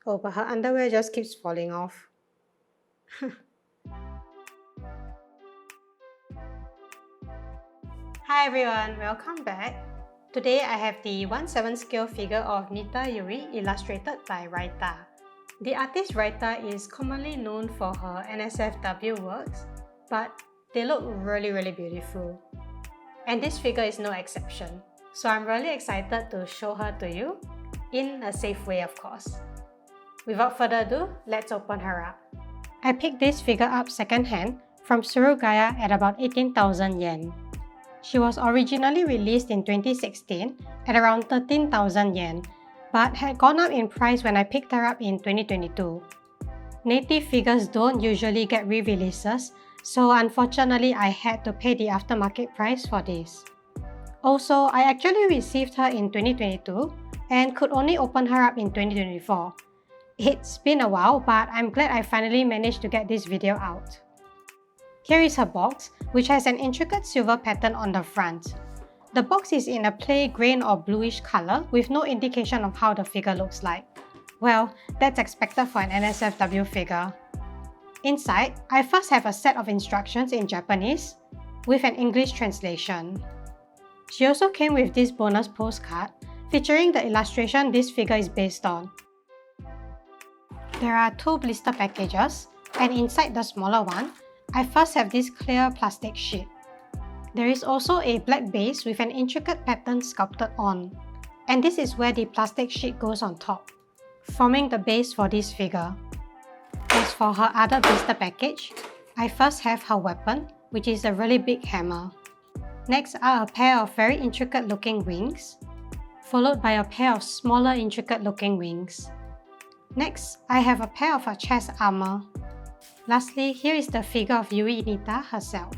Oh, but her underwear just keeps falling off. Hi everyone, welcome back. Today I have the 1/7 scale figure of Nitta Yui illustrated by Raita. The artist Raita is commonly known for her NSFW works, but they look really beautiful. And this figure is no exception. So I'm really excited to show her to you, in a safe way of course. Without further ado, let's open her up. I picked this figure up secondhand from Surugaya at about 18,000 yen. She was originally released in 2016 at around 13,000 yen, but had gone up in price when I picked her up in 2022. Native figures don't usually get re-releases, so unfortunately I had to pay the aftermarket price for this. Also, I actually received her in 2022 and could only open her up in 2024. It's been a while, but I'm glad I finally managed to get this video out. Here is her box, which has an intricate silver pattern on the front. The box is in a play green or bluish color with no indication of how the figure looks like. Well, that's expected for an NSFW figure. Inside, I first have a set of instructions in Japanese with an English translation. She also came with this bonus postcard featuring the illustration this figure is based on. There are two blister packages, and inside the smaller one, I first have this clear plastic sheet. There is also a black base with an intricate pattern sculpted on, and this is where the plastic sheet goes on top, forming the base for this figure. As for her other blister package, I first have her weapon, which is a really big hammer. Next are a pair of very intricate looking wings, followed by a pair of smaller intricate looking wings. Next, I have a pair of her chest armor. Lastly, here is the figure of Yui Nitta herself.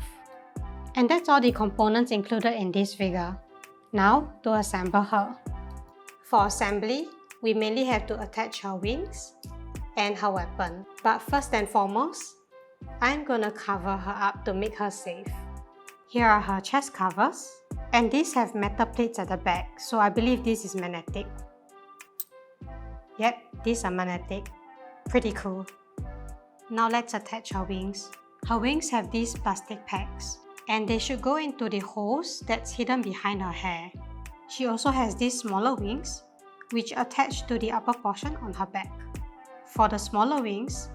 And that's all the components included in this figure. Now, to assemble her. For assembly, we mainly have to attach her wings and her weapon. But first and foremost, I'm gonna cover her up to make her safe. Here are her chest covers, and these have metal plates at the back, so I believe this is magnetic. Yep, these are magnetic. Pretty cool. Now let's attach her wings. Her wings have these plastic pegs, and they should go into the holes that's hidden behind her hair. She also has these smaller wings, which attach to the upper portion on her back. For the smaller wings,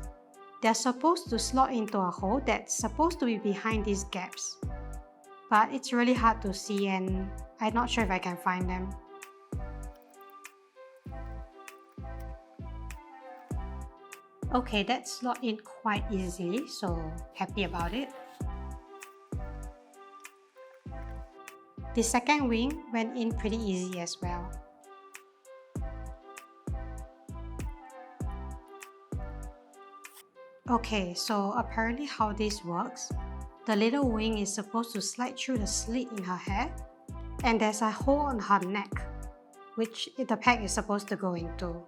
they're supposed to slot into a hole that's supposed to be behind these gaps. But it's really hard to see, and I'm not sure if I can find them. Okay, that slot in quite easily, so happy about it. The second wing went in pretty easy as well. Okay, so apparently how this works, the little wing is supposed to slide through the slit in her hair, and there's a hole on her neck, which the peg is supposed to go into.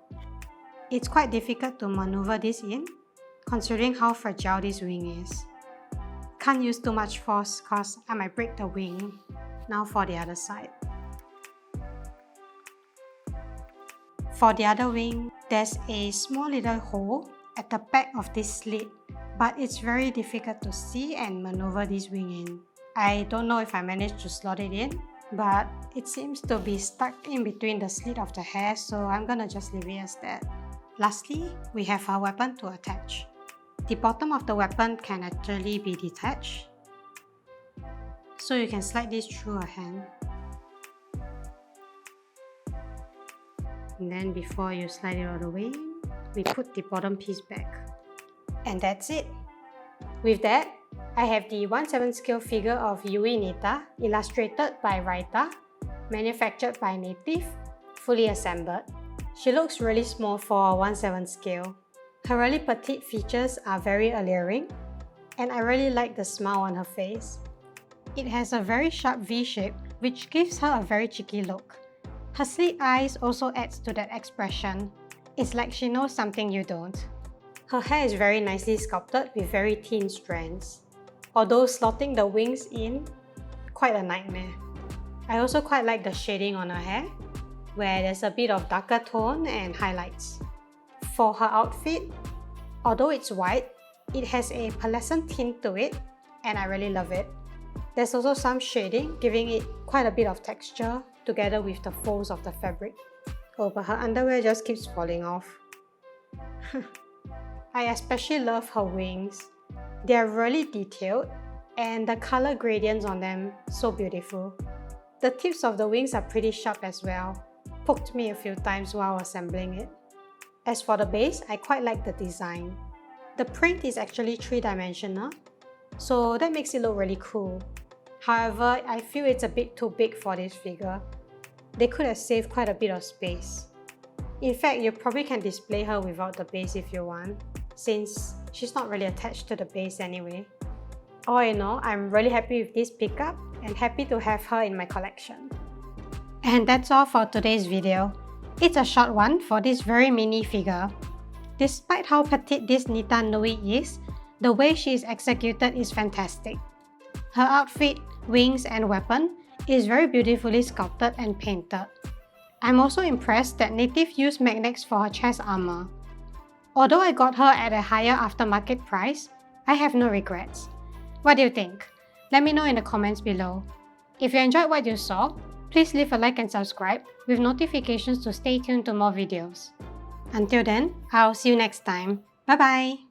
It's quite difficult to maneuver this in, considering how fragile this wing is. Can't use too much force cause I might break the wing. Now for the other side. For the other wing, there's a small little hole at the back of this slit, but it's very difficult to see and maneuver this wing in. I don't know if I managed to slot it in, but it seems to be stuck in between the slit of the hair, so I'm gonna just leave it as that. Lastly, we have our weapon to attach. The bottom of the weapon can actually be detached, so you can slide this through a hand. And then before you slide it all the way, we put the bottom piece back. And that's it! With that, I have the 1/7 scale figure of Yui Nitta, illustrated by Raita, manufactured by Native, fully assembled. She looks really small for a 1/7 scale. Her really petite features are very alluring, and I really like the smile on her face. It has a very sharp V shape, which gives her a very cheeky look. Her slit eyes also adds to that expression. It's like she knows something you don't. Her hair is very nicely sculpted with very thin strands, although slotting the wings in, quite a nightmare. I also quite like the shading on her hair, where there's a bit of darker tone and highlights. For her outfit, although it's white, it has a pearlescent tint to it, and I really love it. There's also some shading, giving it quite a bit of texture together with the folds of the fabric. Oh, but her underwear just keeps falling off. I especially love her wings. They are really detailed, and the color gradients on them so beautiful. The tips of the wings are pretty sharp as well. Poked me a few times while assembling it. As for the base, I quite like the design. The print is actually 3-dimensional, so that makes it look really cool. However, I feel it's a bit too big for this figure. They could have saved quite a bit of space. In fact, you probably can display her without the base if you want, since she's not really attached to the base anyway. All in all, I'm really happy with this pickup and happy to have her in my collection. And that's all for today's video. It's a short one for this very mini figure. Despite how petite this Nitta Yui is, the way she is executed is fantastic. Her outfit, wings and weapon is very beautifully sculpted and painted. I'm also impressed that Native used magnets for her chest armor. Although I got her at a higher aftermarket price, I have no regrets. What do you think? Let me know in the comments below. If you enjoyed what you saw, please leave a like and subscribe with notifications to stay tuned to more videos. Until then, I'll see you next time. Bye bye!